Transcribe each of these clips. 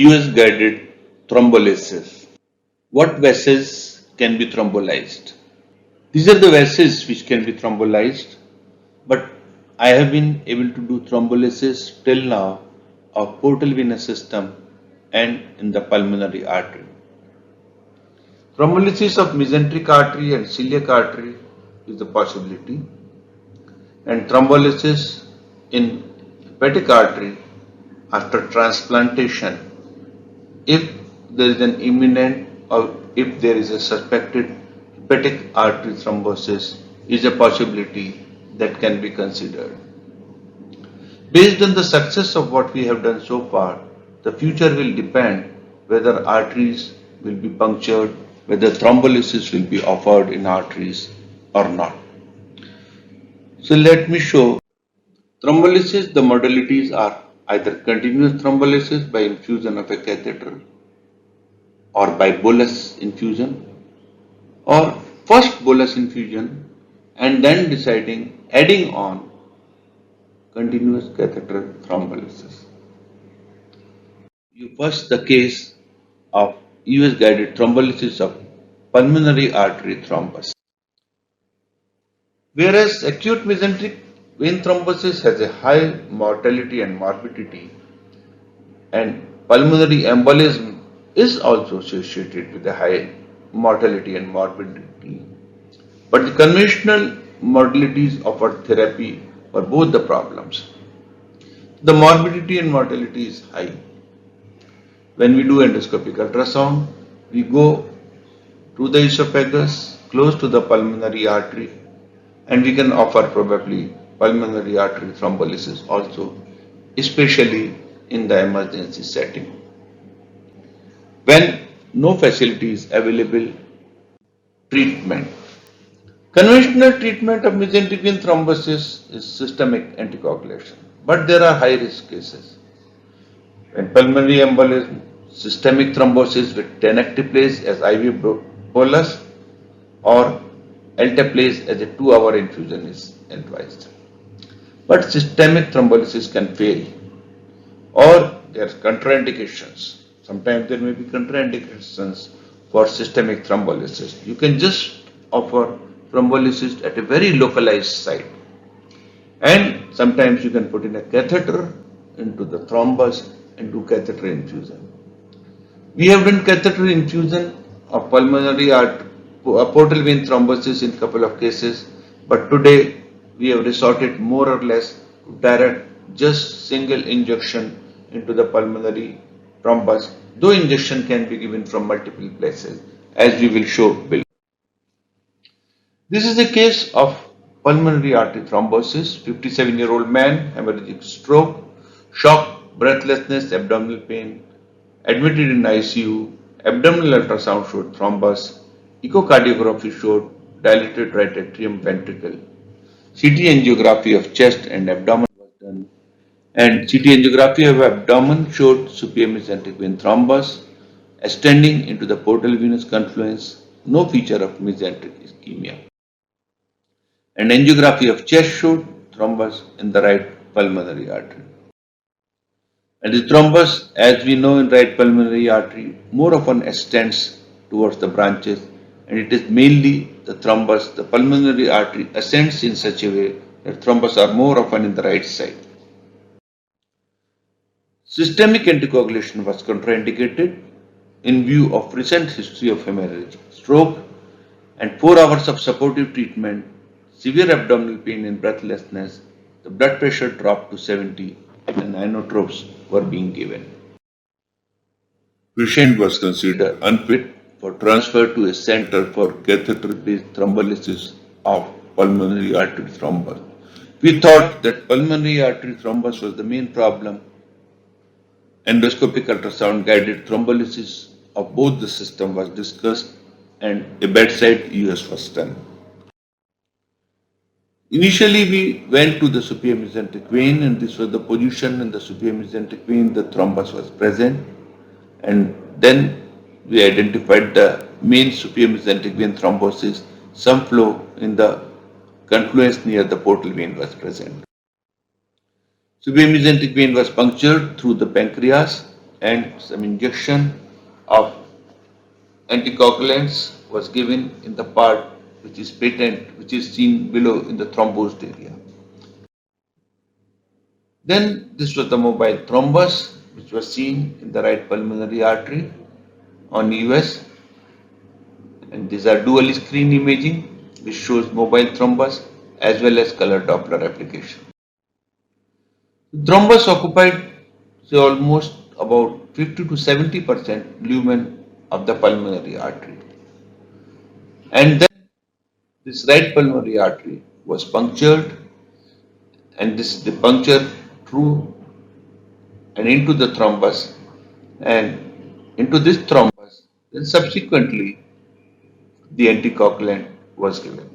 US guided thrombolysis. What vessels can be thrombolized? These are the vessels which can be thrombolized, but I have been able to do thrombolysis till now of portal venous system and in the pulmonary artery. Thrombolysis of mesenteric artery and celiac artery is a possibility, and thrombolysis in hepatic artery after transplantation if there is an imminent or if there is a suspected hepatic artery thrombosis is a possibility that can be considered. Based on the success of what we have done so far, the future will depend whether arteries will be punctured, whether thrombolysis will be offered in arteries or not. So let me show thrombolysis. The modalities are either continuous thrombolysis by infusion of a catheter or by bolus infusion, or first bolus infusion and then deciding adding on continuous catheter thrombolysis. You first the case of US guided thrombolysis of pulmonary artery thrombus. Whereas acute mesenteric vein thrombosis has a high mortality and morbidity, and pulmonary embolism is also associated with a high mortality and morbidity. But the conventional modalities offered therapy for both the problems. The morbidity and mortality is high. When we do endoscopic ultrasound, we go to the esophagus, close to the pulmonary artery, and we can offer probably pulmonary artery thrombolysis also, especially in the emergency setting. When no facility is available, treatment. Conventional treatment of mesenteric vein thrombosis is systemic anticoagulation, but there are high risk cases. When pulmonary embolism, systemic thrombosis with tenecteplase as IV bolus or alteplase as a 2-hour infusion is advised. But systemic thrombolysis can fail, or there are contraindications. Sometimes there may be contraindications for systemic thrombolysis. You can just offer thrombolysis at a very localized site, and sometimes you can put in a catheter into the thrombus and do catheter infusion. We have done catheter infusion of pulmonary portal vein thrombosis in a couple of cases, but today we have resorted more or less to direct just single injection into the pulmonary thrombus, though injection can be given from multiple places, as we will show below. This is a case of pulmonary artery thrombosis, 57-year-old man, hemorrhagic stroke, shock, breathlessness, abdominal pain, admitted in ICU, abdominal ultrasound showed thrombus, echocardiography showed dilated right atrium ventricle, CT angiography of chest and abdomen was done, and CT angiography of abdomen showed superior mesenteric vein thrombus extending into the portal venous confluence, no feature of mesenteric ischemia. And angiography of chest showed thrombus in the right pulmonary artery. And the thrombus, as we know in right pulmonary artery, more often extends towards the branches, and it is mainly the thrombus, the pulmonary artery ascends in such a way that thrombus are more often in the right side. Systemic anticoagulation was contraindicated in view of recent history of hemorrhagic stroke, and 4 hours of supportive treatment, severe abdominal pain and breathlessness, the blood pressure dropped to 70 and inotropes were being given. Patient was considered unfit for transfer to a center for catheter-based thrombolysis of pulmonary artery thrombus. We thought that pulmonary artery thrombus was the main problem. Endoscopic ultrasound guided thrombolysis of both the system was discussed and a bedside US was done. Initially, we went to the superior mesenteric vein, and this was the position in the superior mesenteric vein. The thrombus was present, and then we identified the main superior mesenteric vein thrombosis. Some flow in the confluence near the portal vein was present. Superior mesenteric vein was punctured through the pancreas, and some injection of anticoagulants was given in the part which is patent, which is seen below in the thrombosed area. Then this was the mobile thrombus, which was seen in the right pulmonary artery on US, and these are dual screen imaging, which shows mobile thrombus as well as color Doppler application. Thrombus occupied say almost about 50 to 70% lumen of the pulmonary artery, and then this right pulmonary artery was punctured, and the puncture through and into the thrombus, and into this thrombus, then subsequently the anticoagulant was given.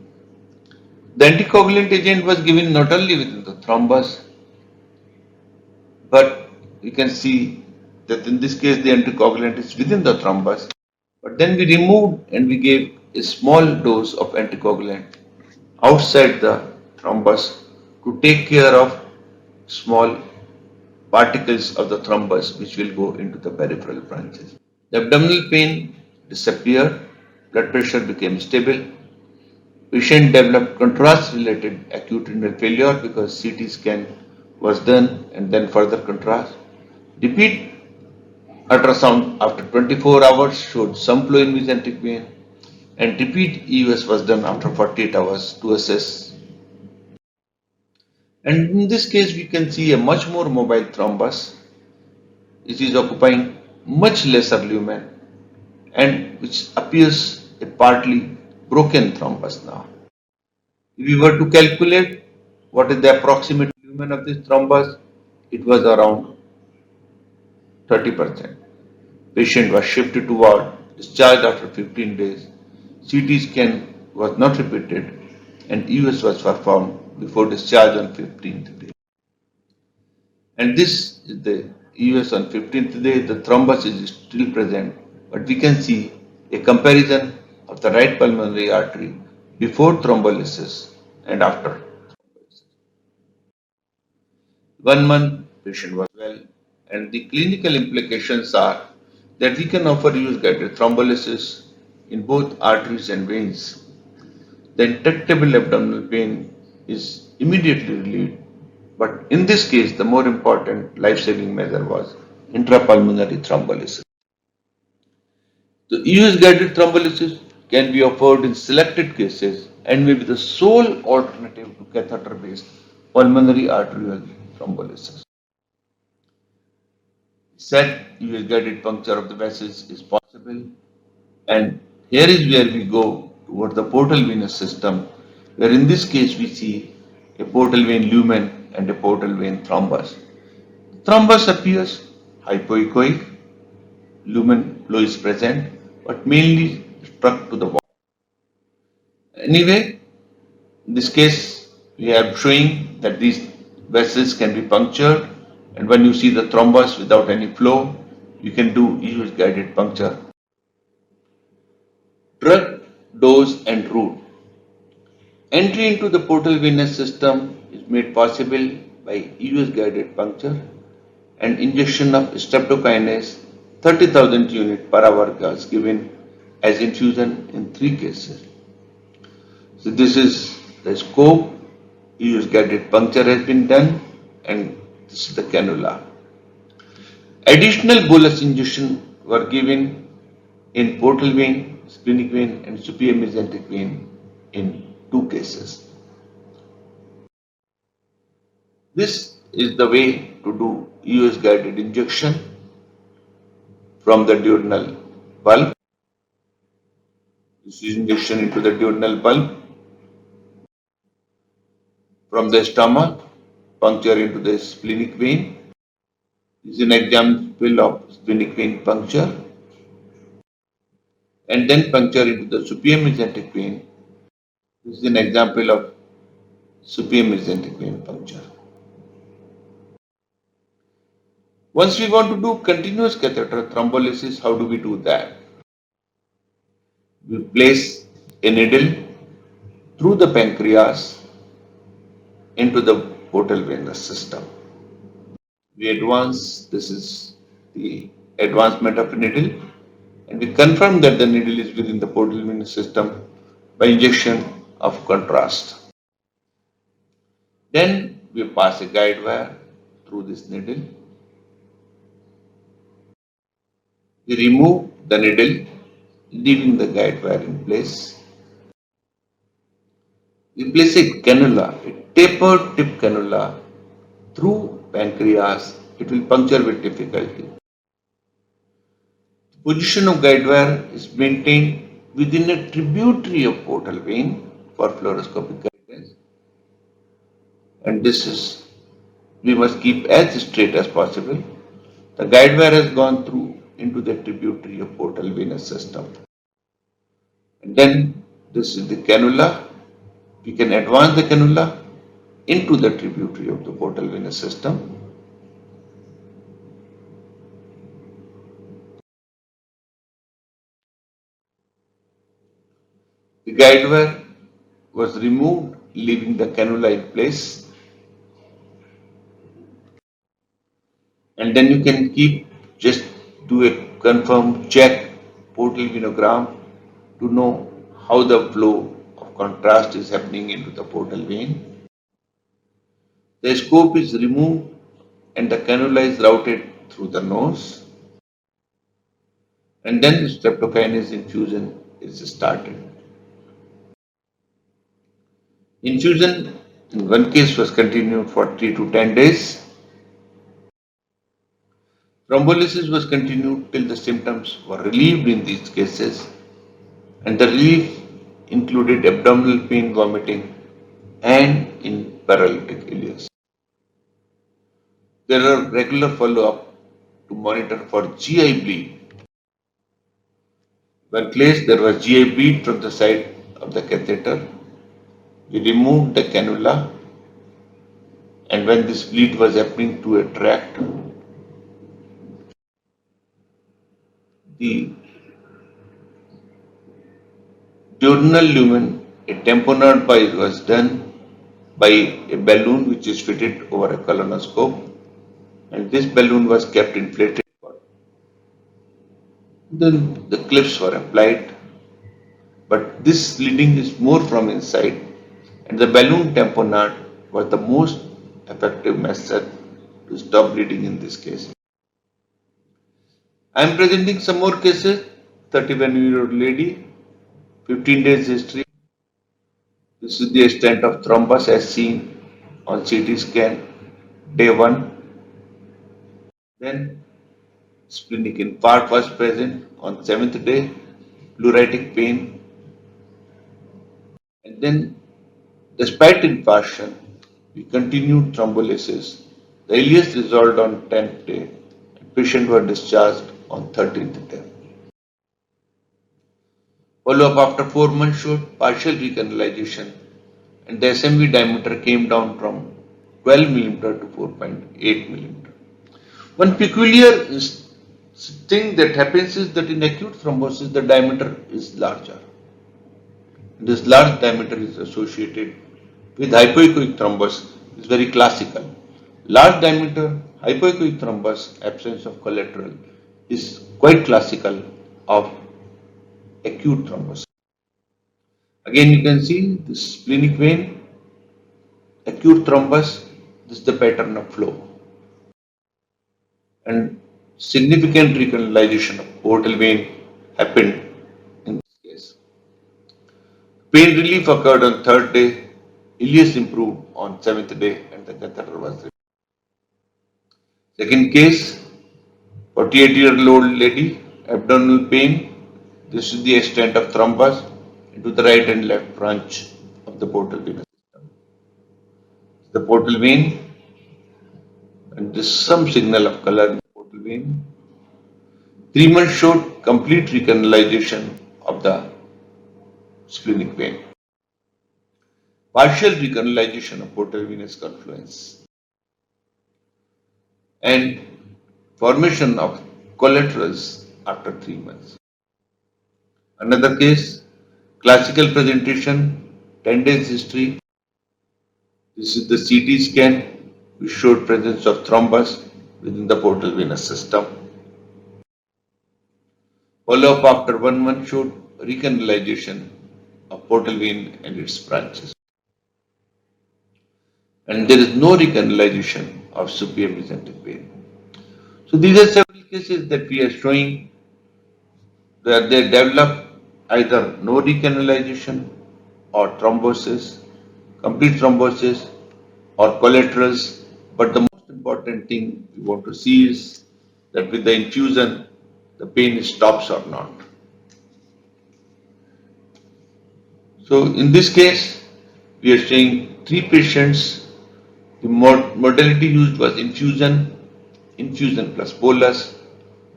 The anticoagulant agent was given not only within the thrombus, but you can see that in this case the anticoagulant is within the thrombus, but then we removed and we gave a small dose of anticoagulant outside the thrombus to take care of small particles of the thrombus which will go into the peripheral branches. The abdominal pain disappeared, blood pressure became stable. Patient developed contrast-related acute renal failure because CT scan was done and then further contrast. Repeat ultrasound after 24 hours showed some flow in mesenteric vein, and repeat EUS was done after 48 hours to assess. And in this case, we can see a much more mobile thrombus, which is occupying much lesser lumen and which appears a partly broken thrombus now. If we were to calculate what is the approximate lumen of this thrombus, it was around 30%. Patient was shifted to ward, discharged after 15 days. CT scan was not repeated and EUS was performed before discharge on 15th day. And this is the EUS on 15th day. The thrombus is still present, but we can see a comparison of the right pulmonary artery before thrombolysis and after. 1 month patient was well, and the clinical implications are that we can offer use guided thrombolysis in both arteries and veins. The intractable abdominal pain is immediately relieved, but in this case, the more important life-saving measure was intrapulmonary thrombolysis. The use guided thrombolysis can be offered in selected cases and may be the sole alternative to catheter-based pulmonary arterial thrombolysis. Said US guided puncture of the vessels is possible, and here is where we go toward the portal venous system, where in this case we see a portal vein lumen and a portal vein thrombus. Thrombus appears hypoechoic, lumen flow is present, but mainly struck to the wall. Anyway, in this case, we are showing that these vessels can be punctured, and when you see the thrombus without any flow, you can do EUS guided puncture. Drug, dose, and route. Entry into the portal venous system is made possible by EUS guided puncture and injection of streptokinase 30,000 unit per hour was given as infusion in 3 cases. So this is the scope. EUS guided puncture has been done, and this is the cannula. Additional bolus injection were given in portal vein, splenic vein, and superior mesenteric vein in 2 cases. This is the way to do EUS guided injection from the duodenal bulb. This is injection into the duodenal bulb. From the stomach, puncture into the splenic vein. This is an example of splenic vein puncture. And then puncture into the superior mesenteric vein. This is an example of superior mesenteric vein puncture. Once we want to do continuous catheter thrombolysis, how do we do that? We place a needle through the pancreas into the portal venous system. We advance, this is the advancement of a needle, and we confirm that the needle is within the portal venous system by injection of contrast. Then we pass a guide wire through this needle. We remove the needle, leaving the guide wire in place. We place a cannula, a tapered tip cannula through pancreas. It will puncture with difficulty. The position of guide wire is maintained within a tributary of portal vein for fluoroscopic guidance, and this is we must keep as straight as possible. The guide wire has gone through into the tributary of portal venous system. And then this is the cannula. We can advance the cannula into the tributary of the portal venous system. The guide wire was removed, leaving the cannula in place. And then you can just do a confirm check portal venogram to know how the flow of contrast is happening into the portal vein. The scope is removed and the cannula is routed through the nose, and then the streptokinase infusion is started. Infusion in one case was continued for 3 to 10 days. Thrombolysis was continued till the symptoms were relieved in these cases, and the relief included abdominal pain, vomiting, and in paralytic ileus. There are regular follow-up to monitor for GI bleed. When placed, there was GI bleed from the side of the catheter. We removed the cannula, and when this bleed was happening to a tract, the duodenal lumen, a tamponade was done by a balloon which is fitted over a colonoscope, and this balloon was kept inflated. Then the clips were applied, but this bleeding is more from inside, and the balloon tamponade was the most effective method to stop bleeding in this case. I am presenting some more cases. 31-year-old lady, 15 days history. This is the extent of thrombus as seen on CT scan, day 1. Then splenic infarct was present on 7th day, pleuritic pain, and then despite infarction, we continued thrombolysis. The ileus resolved on 10th day, and patient were discharged on 13th day. Follow-up after 4 months showed partial recanalization, and the SMV diameter came down from 12 mm to 4.8 mm. One peculiar thing that happens is that in acute thrombosis, the diameter is larger. This large diameter is associated with hypoechoic thrombus. It's very classical. Large diameter hypoechoic thrombus, absence of collateral, is quite classical of acute thrombosis. Again, you can see this splenic vein, acute thrombus. This is the pattern of flow, and significant recanalization of portal vein happened in this case. Pain relief occurred on 3rd day, ileus improved on 7th day, and the catheter was removed. Second case, 48-year-old lady, abdominal pain. This is the extent of thrombus into the right and left branch of the portal venous system. The portal vein, and this is some signal of color in the portal vein. 3 months showed complete recanalization of the splenic vein. Partial recanalization of portal venous confluence, and formation of collaterals after 3 months. Another case, classical presentation, 10 days history. This is the CT scan which showed presence of thrombus within the portal venous system. Follow-up after 1 month showed recanalization of portal vein and its branches. And there is no recanalization of superior mesenteric vein. So these are several cases that we are showing that they develop either no recanalization or thrombosis, complete thrombosis or collaterals. But the most important thing we want to see is that with the infusion, the pain stops or not. So in this case, we are saying three patients. The modality used was infusion plus bolus,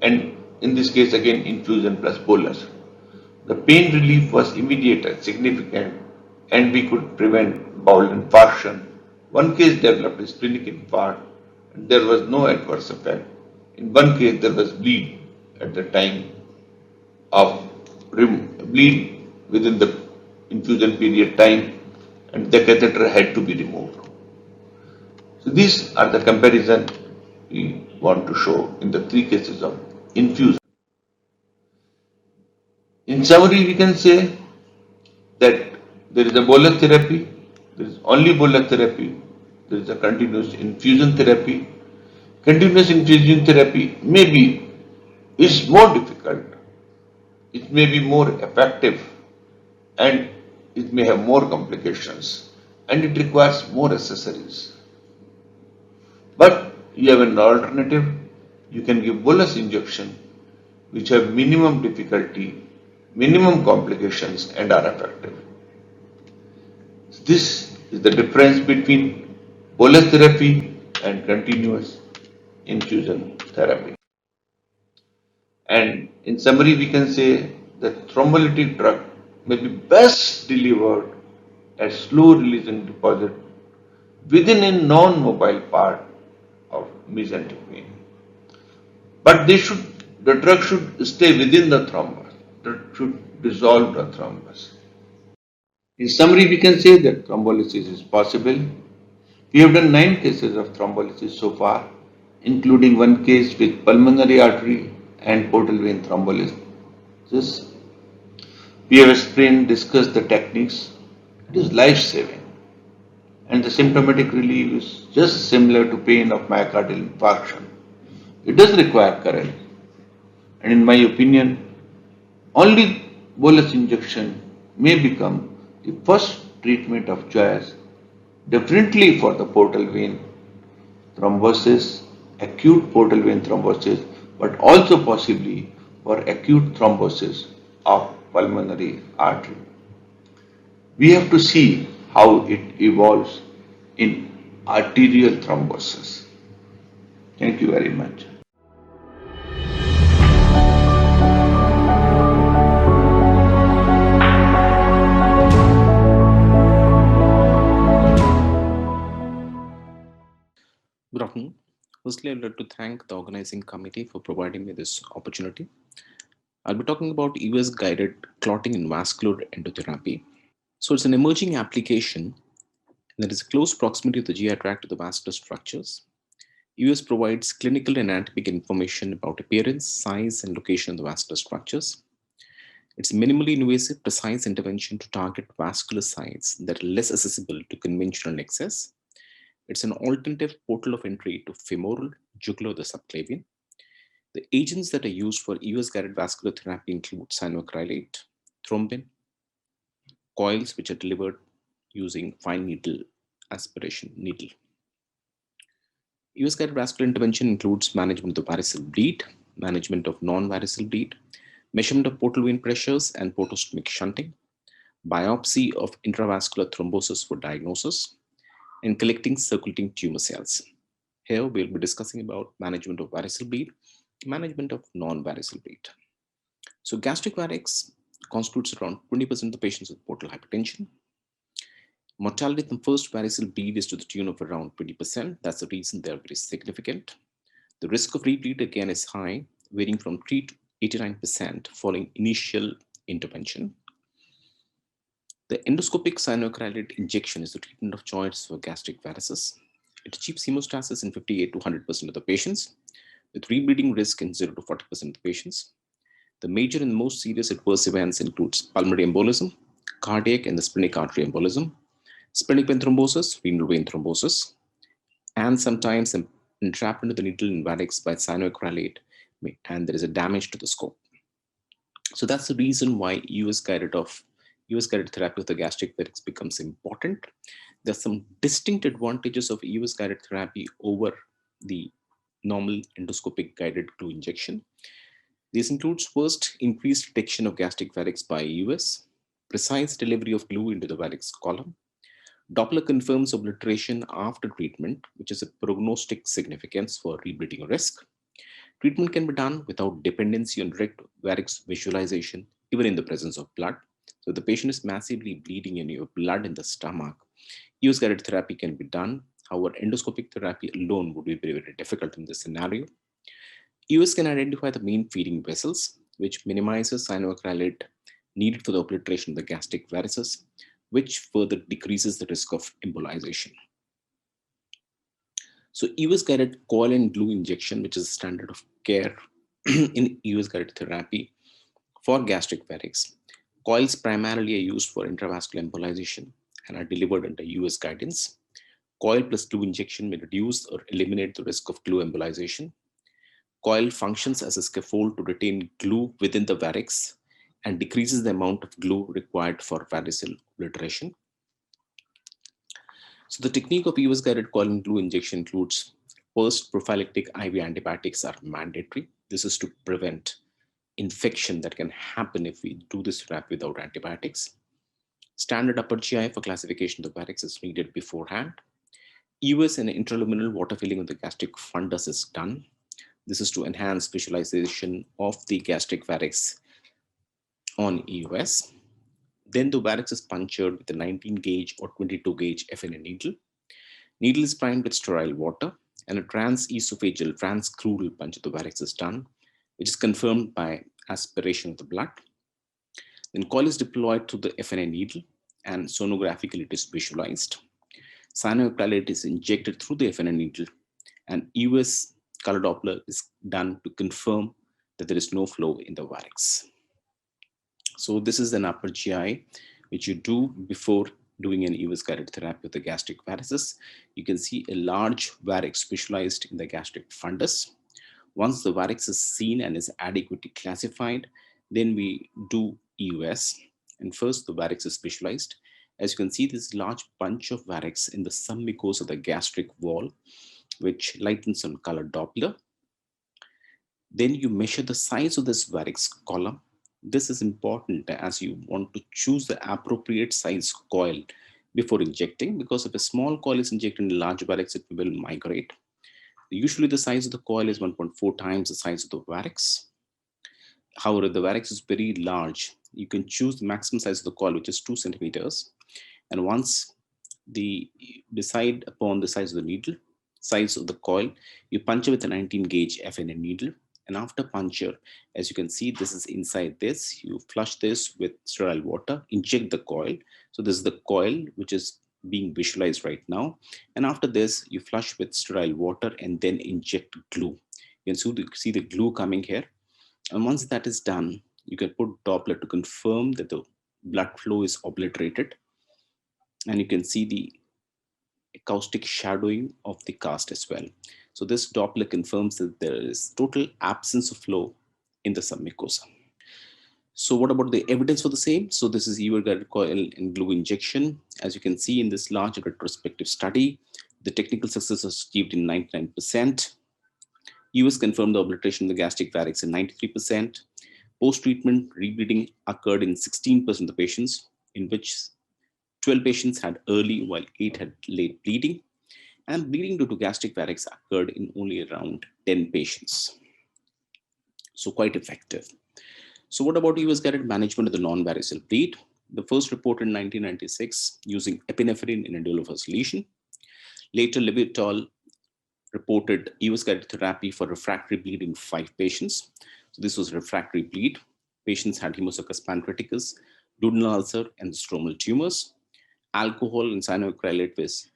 and in this case again infusion plus bolus. The pain relief was immediate and significant, and we could prevent bowel infarction. One case developed splenic infarct, and there was no adverse effect. In one case, there was bleed at the time of bleed within the infusion period time, and the catheter had to be removed. So these are the comparison we want to show in the three cases of infusion. In summary, we can say that there is a bolus therapy, there is only bolus therapy, there is a continuous infusion therapy. Continuous infusion therapy maybe is more difficult, it may be more effective, and it may have more complications, and it requires more accessories. But you have an alternative, you can give bolus injection which have minimum difficulty, minimum complications and are effective. This is the difference between bolus therapy and continuous infusion therapy. And in summary, we can say that thrombolytic drug may be best delivered at slow releasing deposit within a non-mobile part of mesenteric vein. But the drug should stay within the thrombus. It should dissolve the thrombus. In summary, we can say that thrombolysis is possible. We have done 9 cases of thrombolysis so far, including one case with pulmonary artery and portal vein thrombolysis. We have explained, discussed the techniques. It is life-saving, and the symptomatic relief is just similar to pain of myocardial infarction. It does require current, and in my opinion, only bolus injection may become the first treatment of choice, definitely for the portal vein thrombosis, acute portal vein thrombosis, but also possibly for acute thrombosis of pulmonary artery. We have to see how it evolves in arterial thrombosis. Thank you very much. Good afternoon. Firstly, I'd like to thank the organizing committee for providing me this opportunity. I'll be talking about EVS guided clotting in vascular endotherapy. So, it's an emerging application, and there is a close proximity of the GI tract to the vascular structures. EVS provides clinical and anatomic information about appearance, size, and location of the vascular structures. It's minimally invasive, precise intervention to target vascular sites that are less accessible to conventional access. It's an alternative portal of entry to femoral, jugular, the subclavian. The agents that are used for EVS guided vascular therapy include cyanoacrylate, thrombin, coils which are delivered using fine needle aspiration needle. EVS guided vascular intervention includes management of the variceal bleed, management of non-variceal bleed, measurement of portal vein pressures and portostomic shunting, biopsy of intravascular thrombosis for diagnosis, and collecting circulating tumor cells. Here we'll be discussing about management of variceal bleed, management of non-variceal bleed. So gastric varix constitutes around 20% of the patients with portal hypertension. Mortality from first variceal bleed is to the tune of around 20%. That's the reason they're very significant. The risk of rebleed again is high, varying from 3 to 89% following initial intervention. The endoscopic cyanoacrylate injection is the treatment of choice for gastric varices. It achieves hemostasis in 58 to 100% of the patients, with rebleeding risk in 0 to 40% of the patients. The major and most serious adverse events includes pulmonary embolism, cardiac and the splenic artery embolism, splenic vein thrombosis, renal vein thrombosis, and sometimes entrapment of the needle in varix by cyanoacrylate, and there is a damage to the scope. So that's the reason why US guided therapy of the gastric varix becomes important. There are some distinct advantages of US guided therapy over the normal endoscopic guided glue injection. This includes first, increased detection of gastric varix by US, precise delivery of glue into the varix column. Doppler confirms obliteration after treatment, which is a prognostic significance for rebleeding risk. Treatment can be done without dependency on direct varix visualization, even in the presence of blood. So, if the patient is massively bleeding and you have blood in the stomach, US guided therapy can be done. However, endoscopic therapy alone would be very, very difficult in this scenario. US can identify the main feeding vessels, which minimizes cyanoacrylate needed for the obliteration of the gastric varices, which further decreases the risk of embolization. So US guided coil and glue injection, which is a standard of care in US guided therapy for gastric varix. Coils primarily are used for intravascular embolization and are delivered under US guidance. Coil plus glue injection may reduce or eliminate the risk of glue embolization. Coil functions as a scaffold to retain glue within the varix and decreases the amount of glue required for variceal obliteration. So the technique of US guided coil and glue injection includes first, prophylactic IV antibiotics are mandatory. This is to prevent infection that can happen if we do this therapy without antibiotics. Standard upper GI for classification of the varix is needed beforehand. US and intraluminal water filling of the gastric fundus is done. This is to enhance visualization of the gastric varix on EUS. Then the varix is punctured with a 19 gauge or 22 gauge FNA needle. Needle is primed with sterile water and a transesophageal transcrudal punch of the varix is done, which is confirmed by aspiration of the blood. Then coil is deployed to the FNA needle and sonographically it is visualized. Cyanoacrylate is injected through the FNA needle and US color Doppler is done to confirm that there is no flow in the varix. So this is an upper GI, which you do before doing an US guided therapy of the gastric varices. You can see a large varix visualized in the gastric fundus. Once the varix is seen and is adequately classified, then we do EUS. And first the varix is visualized. As you can see, this large bunch of varix in the submucosa of the gastric wall, which lightens on color Doppler. Then you measure the size of this varix column. This is important as you want to choose the appropriate size coil before injecting, because if a small coil is injected in a large varix, it will migrate. Usually the size of the coil is 1.4 times the size of the varix. However, if the varix is very large, you can choose the maximum size of the coil, which is 2 centimeters. And once you decide upon the size of the needle, size of the coil, you puncture with a 19 gauge FNA needle. And after puncture, as you can see, this is inside this. You flush this with sterile water, inject the coil. So this is the coil, which is being visualized right now. And after this, you flush with sterile water and then inject glue. You can see the glue coming here. And once that is done, you can put Doppler to confirm that the blood flow is obliterated. And you can see the acoustic shadowing of the cast as well. So this Doppler confirms that there is total absence of flow in the submucosa. So what about the evidence for the same? So this is US guided coil and glue injection. As you can see in this large retrospective study, the technical success was achieved in 99%. US confirmed the obliteration of the gastric varix in 93%. Post-treatment rebleeding occurred in 16% of the patients, in which 12 patients had early while 8 had late bleeding, and bleeding due to gastric varix occurred in only around 10 patients. So quite effective. So what about US guided management of the non-variceal bleed? The first reported in 1996 using epinephrine in Indolofos lesion. Later, Levi reported US guided therapy for refractory bleed in 5 patients. So this was refractory bleed. Patients had Haemosuccus pancreaticus, duodenal ulcer, and stromal tumors. Alcohol and cyanoacrylate was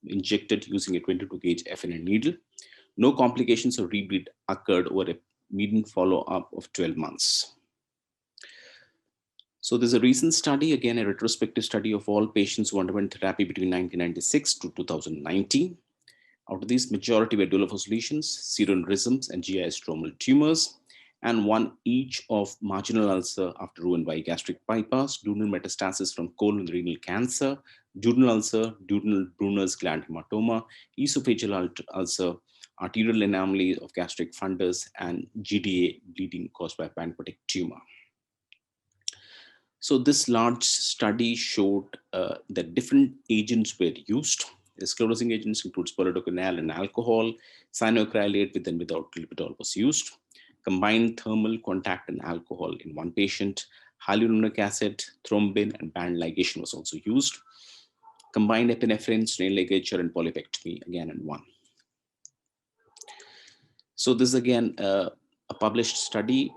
injected using a 22 gauge FNA needle. No complications of rebleed occurred over a median follow-up of 12 months. So there's a recent study, again, a retrospective study of all patients who underwent therapy between 1996 to 2019. Out of these, majority were Dulofos lesions, pseudoaneurysms, and GI stromal tumors, and one each of marginal ulcer after Roux-en-Y gastric bypass, duodenal metastasis from colon renal cancer, duodenal ulcer, duodenal Brunner's gland hematoma, esophageal ulcer, arterial anomaly of gastric fundus, and GDA, bleeding caused by pancreatic tumor. So this large study showed that different agents were used. The sclerosing agents includes polidocanal and alcohol. Cyanoacrylate with and without clipidol was used. Combined thermal contact and alcohol in one patient. Hyaluronic acid, thrombin, and band ligation was also used. Combined epinephrine, snail ligature, and polypectomy again in one. So this is again a published study.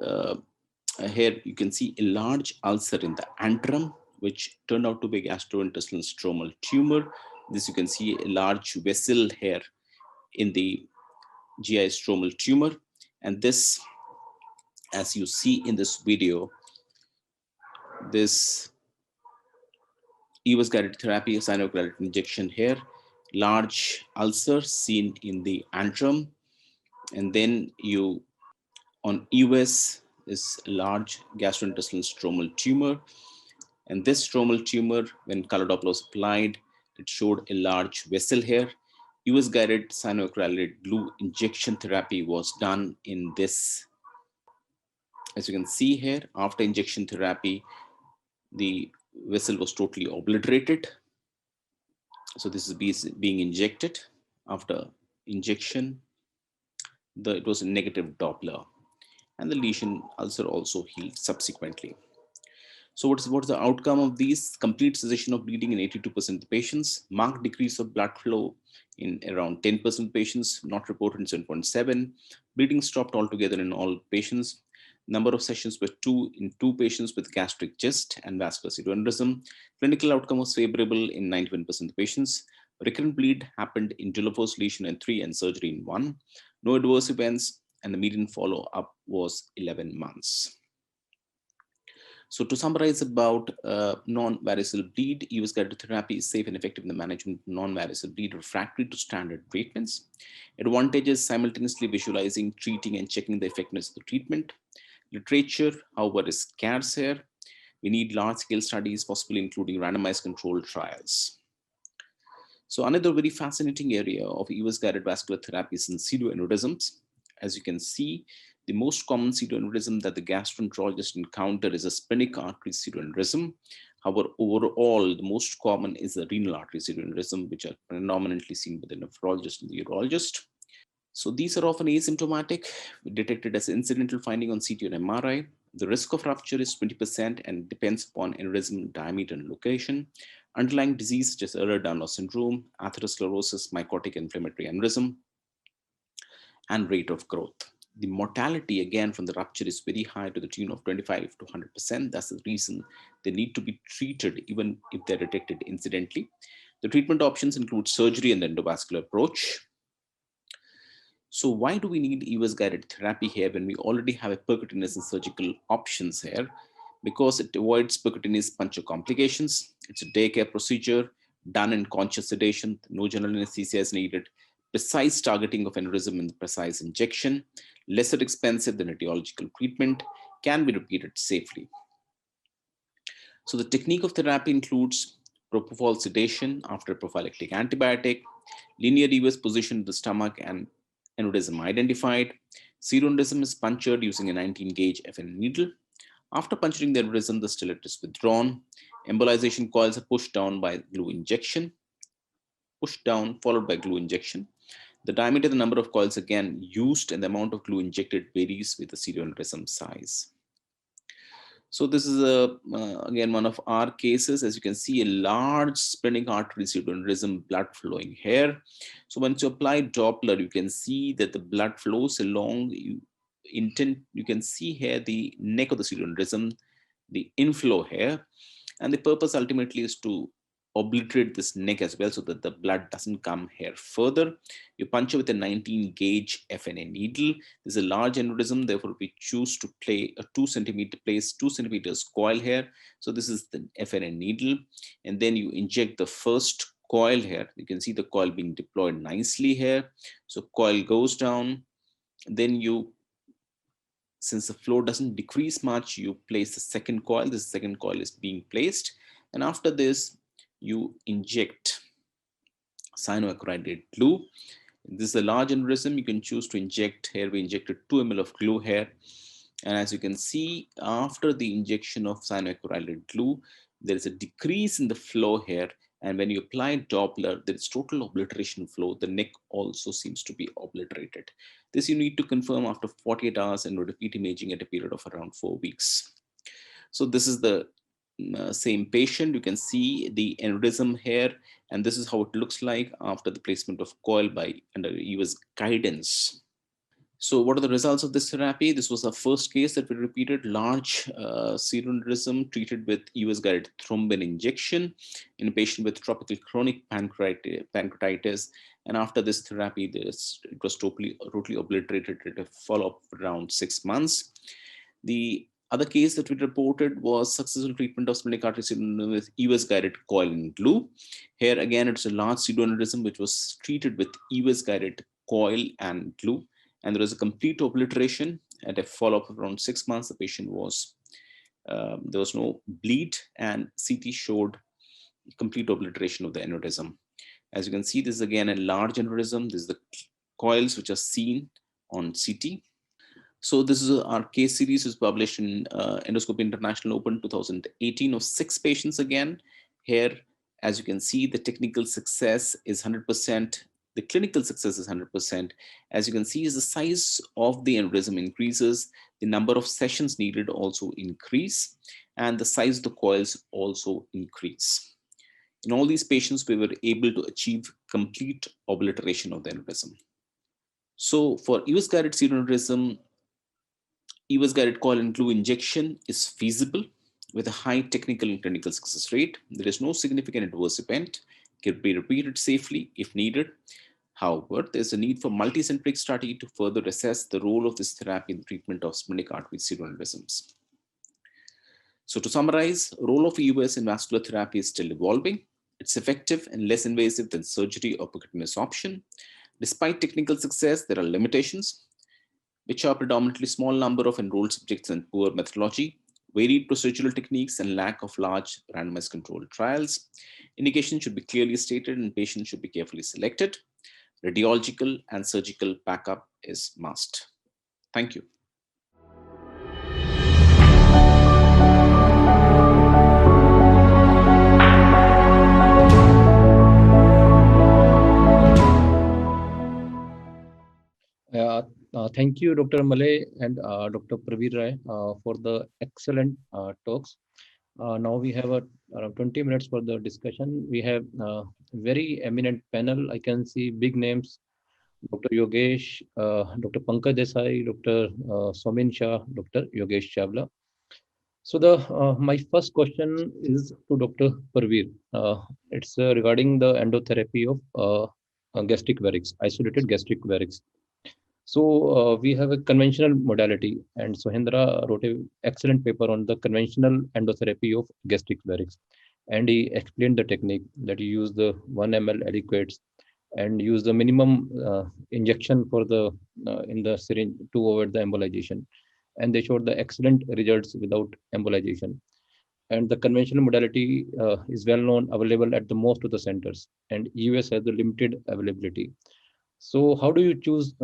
Here you can see a large ulcer in the antrum, which turned out to be gastrointestinal stromal tumor. This you can see a large vessel here in the GI stromal tumor. And this, as you see in this video, this EVAS guided therapy, cyanoacrylate injection here, large ulcer seen in the antrum. And then you, on EVAS, is large gastrointestinal stromal tumor. And this stromal tumor, when color Doppler was applied, it showed a large vessel here. US guided cyanoacrylate glue injection therapy was done in this. As you can see here, after injection therapy, the vessel was totally obliterated. So this is being injected. After injection, it was a negative Doppler, and the lesion ulcer also healed subsequently. So what's the outcome of these? Complete cessation of bleeding in 82% of the patients, marked decrease of blood flow in around 10% of patients, not reported in 7.7. Bleeding stopped altogether in all patients. Number of sessions were 2 in 2 patients with gastric cyst and vascular pseudoaneurysm. Clinical outcome was favorable in 91% of patients. Recurrent bleed happened in Dulofos lesion in 3 and surgery in 1. No adverse events, and the median follow-up was 11 months. So to summarize about non-varicose bleed, EVAS guided therapy is safe and effective in the management of non-varicose bleed refractory to standard treatments. Advantages: simultaneously visualizing, treating, and checking the effectiveness of the treatment. Literature, however, is scarce here. We need large-scale studies, possibly including randomized controlled trials. So another very fascinating area of EVAS guided vascular therapy is in pseudoaneurysms. As you can see, the most common pseudoaneurysm that the gastroenterologist encounter is a splenic artery pseudoaneurysm. However, overall, the most common is the renal artery pseudoaneurysm, which are predominantly seen by the nephrologist and the urologist. So these are often asymptomatic, detected as incidental finding on CT or MRI. The risk of rupture is 20% and depends upon aneurysm diameter and location. Underlying disease such as Ehlers-Danlos syndrome, atherosclerosis, mycotic inflammatory aneurysm, and rate of growth. The mortality, again, from the rupture is very high, to the tune of 25 to 100%. That's the reason they need to be treated even if they're detected incidentally. The treatment options include surgery and endovascular approach. So why do we need EVAS guided therapy here when we already have a percutaneous and surgical options here? Because it avoids percutaneous puncture complications. It's a daycare procedure done in conscious sedation. No general anesthesia is needed. Precise targeting of aneurysm and precise injection. Lesser expensive than radiological treatment. Can be repeated safely. So the technique of therapy includes propofol sedation after prophylactic antibiotic, linear EVAS position in the stomach and aneurysm identified. Pseudoaneurysm is punctured using a 19 gauge FN needle. After puncturing the aneurysm, the stellate is withdrawn. Embolization coils are pushed down by glue injection. Pushed down followed by glue injection. The diameter, the number of coils again used, and the amount of glue injected varies with the pseudoaneurysm size. So this is again one of our cases. As you can see, a large splenic artery pseudoaneurysm, blood flowing here. So once you apply Doppler, you can see that the blood flows along. You can see here the neck of the pseudoaneurysm, the inflow here, and the purpose ultimately is to obliterate this neck as well so that the blood doesn't come here further. You puncture with a 19 gauge FNA needle. This is a large aneurysm, therefore we choose to place 2 centimeters coil here. So this is the FNA needle, and then you inject the first coil here. You can see the coil being deployed nicely here. So coil goes down, then you, since the flow doesn't decrease much, you place the second coil. This second coil is being placed, and after this you inject cyanoacrylate glue. This is a large aneurysm. You can choose to inject here. We injected 2 ml of glue here. And as you can see, after the injection of cyanoacrylate glue, there is a decrease in the flow here. And when you apply Doppler, there is total obliteration flow. The neck also seems to be obliterated. This you need to confirm after 48 hours and repeat imaging at a period of around 4 weeks. So this is the same patient. You can see the aneurysm here, and this is how it looks like after the placement of coil by under US guidance. So what are the results of this therapy? This was our first case that we repeated, large pseudoaneurysm treated with US guided thrombin injection in a patient with tropical chronic pancreatitis. And after this therapy, it was totally obliterated at a follow-up around 6 months. The other case that we reported was successful treatment of splenic artery pseudoaneurysm with US guided coil and glue. Here again, it's a large pseudoaneurysm which was treated with US guided coil and glue, and there was a complete obliteration at a follow-up of around 6 months. The patient was there was no bleed, and CT showed complete obliteration of the aneurysm. As you can see, this is again a large aneurysm. This is the coils which are seen on CT. So this is our case series is published in Endoscopy International Open 2018 of 6 patients again. Here, as you can see, the technical success is 100%. The clinical success is 100%. As you can see, as the size of the aneurysm increases, the number of sessions needed also increase, and the size of the coils also increase. In all these patients, we were able to achieve complete obliteration of the aneurysm. So for US guided pseudoaneurysm, US guided coil and glue injection is feasible with a high technical and clinical success rate. There is no significant adverse event, can be repeated safely if needed. However, there's a need for multicentric study to further assess the role of this therapy in the treatment of splenic artery pseudoaneurysms. So to summarize, role of EUS in vascular therapy is still evolving. It's effective and less invasive than surgery or percutaneous option. Despite technical success, there are limitations, which are predominantly small number of enrolled subjects and poor methodology, varied procedural techniques, and lack of large randomized controlled trials. Indication should be clearly stated and patients should be carefully selected. Radiological and surgical backup is must. Thank you. Thank you, Dr. Malay and Dr. Praveer Rai for the excellent talks. Now we have around 20 minutes for the discussion. We have very eminent panel. I can see big names: Dr. Yogesh, Dr. Pankaj Desai, Dr. Somin Shah, Dr. Yogesh Chavla. So my first question is to Dr. Praveer. It's regarding the endotherapy of gastric varix, isolated gastric varix. So we have a conventional modality, and Sohendra wrote an excellent paper on the conventional endotherapy of gastric varix, and he explained the technique that you use the 1 ml aliquots and use the minimum injection for the in the syringe to avoid the embolization, and they showed the excellent results without embolization. And the conventional modality is well known, available at the most of the centers, and US has the limited availability. So how do you choose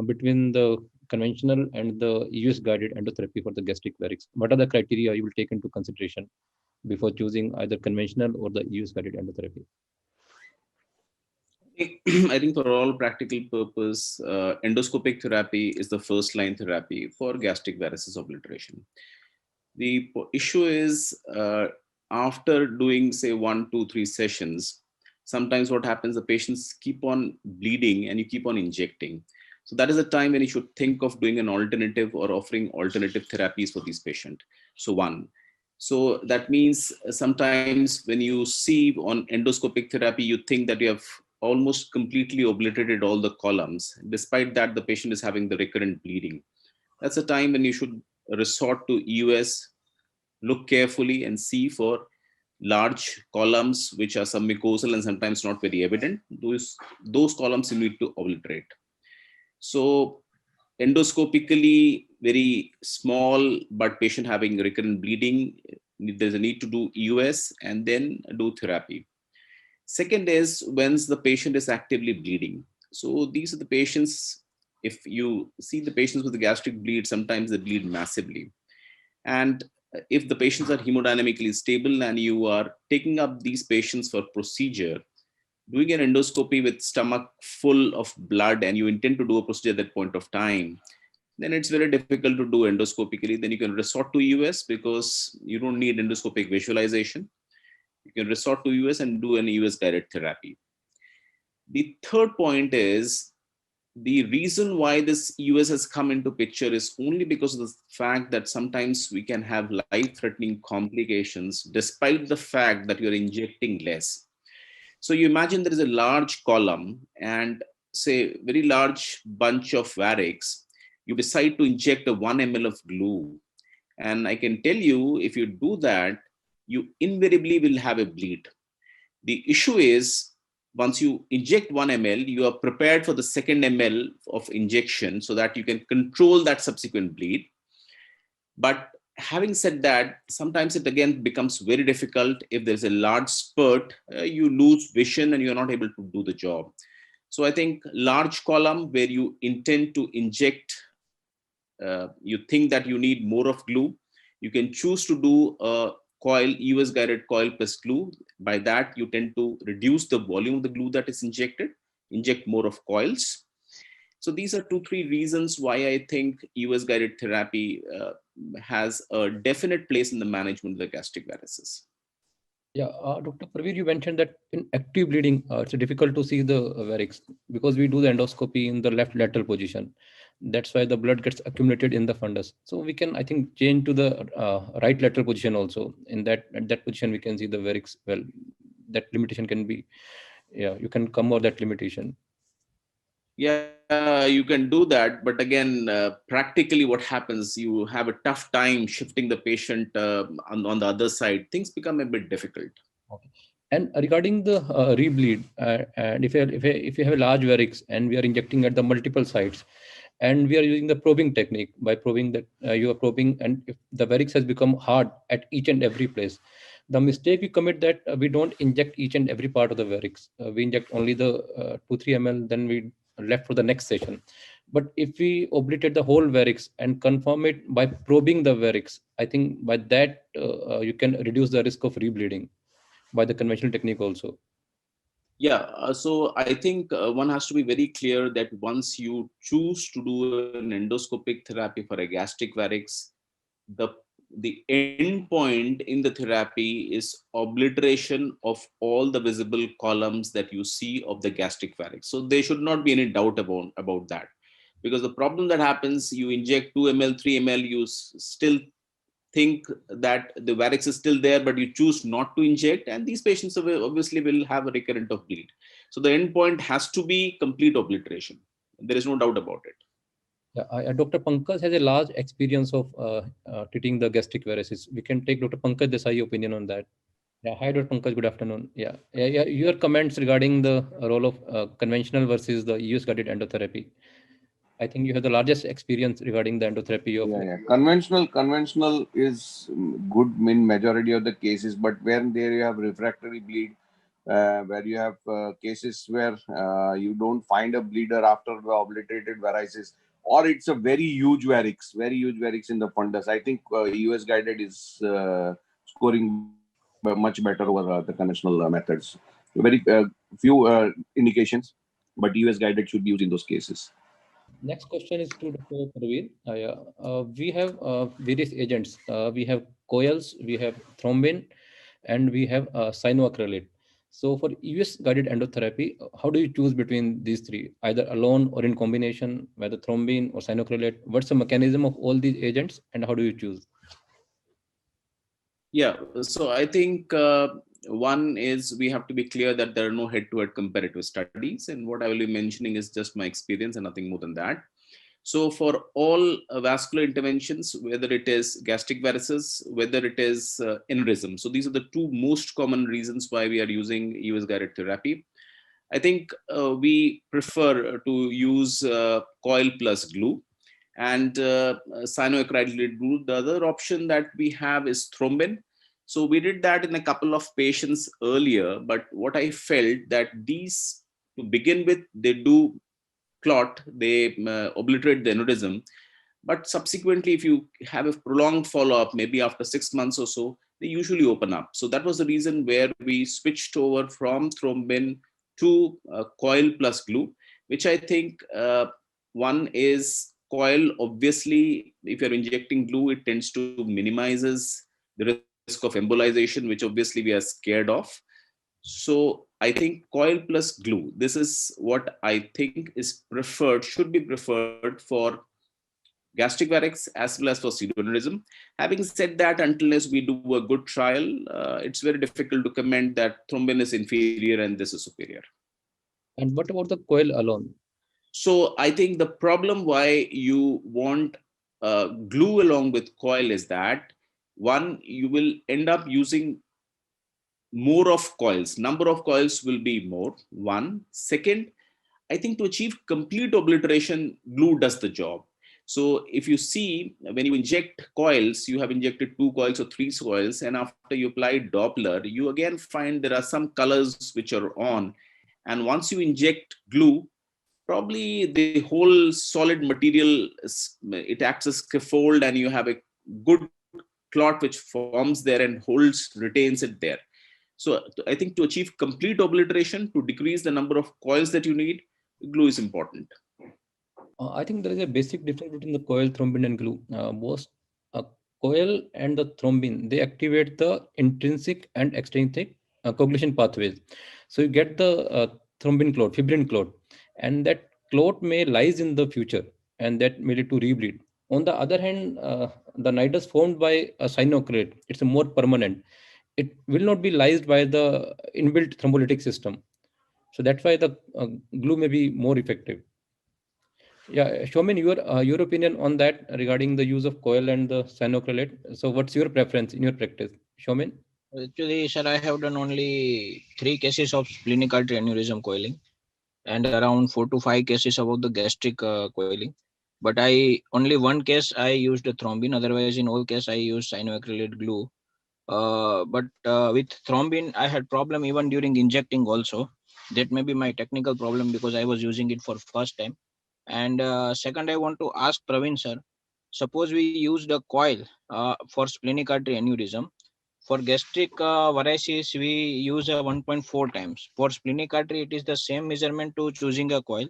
between the conventional and the US guided endotherapy for the gastric varix? What are the criteria you will take into consideration before choosing either conventional or the US guided endotherapy? I think for all practical purpose, endoscopic therapy is the first line therapy for gastric varices obliteration. The issue is after doing say 1, 2, 3 sessions, sometimes what happens, the patients keep on bleeding and you keep on injecting. So that is a time when you should think of doing an alternative or offering alternative therapies for these patients. So one, So that means sometimes when you see on endoscopic therapy, you think that you have almost completely obliterated all the columns. Despite that, the patient is having the recurrent bleeding. That's a time when you should resort to EUS, look carefully and see for large columns which are submucosal and sometimes not very evident. Those columns you need to obliterate. So endoscopically very small but patient having recurrent bleeding, there's a need to do EUS and then do therapy. Second is when the patient is actively bleeding. So these are the patients, if you see the patients with the gastric bleed, sometimes they bleed massively. And if the patients are hemodynamically stable and you are taking up these patients for procedure, doing an endoscopy with stomach full of blood and you intend to do a procedure at that point of time, then it's very difficult to do endoscopically. Then you can resort to US because you don't need endoscopic visualization. You can resort to US and do an US guided therapy. The third point is the reason why this US has come into picture is only because of the fact that sometimes we can have life-threatening complications despite the fact that you're injecting less. So you imagine there is a large column and say very large bunch of varix. You decide to inject a 1 ml of glue. And I can tell you, if you do that, you invariably will have a bleed. The issue is once you inject 1 ml, you are prepared for the second ml of injection so that you can control that subsequent bleed. But having said that, sometimes it again becomes very difficult. If there's a large spurt, you lose vision and you're not able to do the job. So I think large column where you intend to inject, you think that you need more of glue, you can choose to do a coil, US guided coil plus glue. By that, you tend to reduce the volume of the glue that is injected, inject more of coils. So these are 2-3 reasons why I think US guided therapy has a definite place in the management of the gastric varices. Yeah, Dr. Pravir, you mentioned that in active bleeding, it's difficult to see the varix because we do the endoscopy in the left lateral position. That's why the blood gets accumulated in the fundus. So we can, I think, change to the right lateral position also. In that at that position, we can see the varix. Well, that limitation can be, yeah, you can come over that limitation. Yeah, you can do that. But again, practically what happens, you have a tough time shifting the patient on the other side. Things become a bit difficult. Okay. And regarding the rebleed, and if you have a large varix and we are injecting at the multiple sites, and we are using the probing technique by probing that you are probing, and if the varix has become hard at each and every place, the mistake we commit that we don't inject each and every part of the varix. We inject only the 2-3 ml, then we left for the next session. But if we obliterate the whole varix and confirm it by probing the varix, I think by that you can reduce the risk of rebleeding by the conventional technique also. Yeah, so I think one has to be very clear that once you choose to do an endoscopic therapy for a gastric varix, the end point in the therapy is obliteration of all the visible columns that you see of the gastric varix. So there should not be any doubt about that, because the problem that happens, you inject 2 ml, 3 ml, you still think that the varix is still there, but you choose not to inject, and these patients obviously will have a recurrent of bleed. So the end point has to be complete obliteration. There is no doubt about it. Yeah, Dr. Pankaj has a large experience of treating the gastric varices. We can take Dr. Pankaj Desai opinion on that. Yeah, hi, Dr. Pankaj. Good afternoon. Yeah. Your comments regarding the role of conventional versus the US guided endotherapy. I think you have the largest experience regarding the endotherapy of. Yeah. Conventional is good in majority of the cases, but where there you have refractory bleed, where you have cases where you don't find a bleeder after the obliterated varices, or it's a very huge varix in the fundus. I think US guided is scoring much better over the conventional methods. Very few indications, but US guided should be used in those cases. Next question is to Dr. Praveen. Yeah, we have various agents. We have coils, we have thrombin, and we have cyanoacrylate. So for US guided endotherapy, how do you choose between these three, either alone or in combination, whether thrombin or cyanoacrylate? What's the mechanism of all these agents and how do you choose? Yeah, so I think one is we have to be clear that there are no head-to-head comparative studies, and what I will be mentioning is just my experience and nothing more than that. So for all vascular interventions, whether it is gastric varices, whether it is aneurysm, so these are the two most common reasons why we are using EOS guided therapy. I think we prefer to use coil plus glue and cyanoacrylate glue. The other option that we have is thrombin. So we did that in a couple of patients earlier, but what I felt that these, to begin with, they do clot, they obliterate the aneurysm, but subsequently, if you have a prolonged follow-up, maybe after 6 months or so, they usually open up. So that was the reason where we switched over from thrombin to coil plus glue, which I think one is coil. Obviously, if you're injecting glue, it tends to minimizes the risk of embolization, which obviously we are scared of. So I think coil plus glue, this is what I think is preferred, should be preferred for gastric varix as well as for pseudoaneurysm. Having said that, unless we do a good trial, it's very difficult to comment that thrombin is inferior and this is superior. And what about the coil alone? So I think the problem why you want glue along with coil is that, one, you will end up using more of coils. Number of coils will be more. One. Second, I think to achieve complete obliteration, glue does the job. So if you see, when you inject coils, you have injected 2 coils or 3 coils, and after you apply Doppler, you again find there are some colors which are on. And once you inject glue, probably the whole solid material, it acts as scaffold, and you have a good clot which forms there and holds, retains it there. So I think to achieve complete obliteration, to decrease the number of coils that you need, glue is important. I think there is a basic difference between the coil, thrombin, and glue. Both coil and the thrombin, they activate the intrinsic and extrinsic coagulation pathways. So you get the thrombin clot, fibrin clot, and that clot may lies in the future, and that may lead to rebleed. On the other hand, the nidus formed by a cyanoacrylate, it's more permanent. It will not be lysed by the inbuilt thrombolytic system. So that's why the glue may be more effective. Yeah, Showman, your opinion on that regarding the use of coil and the cyanoacrylate. So, what's your preference in your practice, Showman? Actually, sir, I have done only 3 cases of splenic artery aneurysm coiling and around 4 to 5 cases about the gastric coiling. But I only one case I used the thrombin. Otherwise, in all case I used cyanoacrylate glue. But with thrombin, I had problem even during injecting also. That may be my technical problem because I was using it for first time. And second, I want to ask Praveen sir. Suppose we use the coil for splenic artery aneurysm. For gastric varices, we use a 1.4 times. For splenic artery, it is the same measurement to choosing a coil.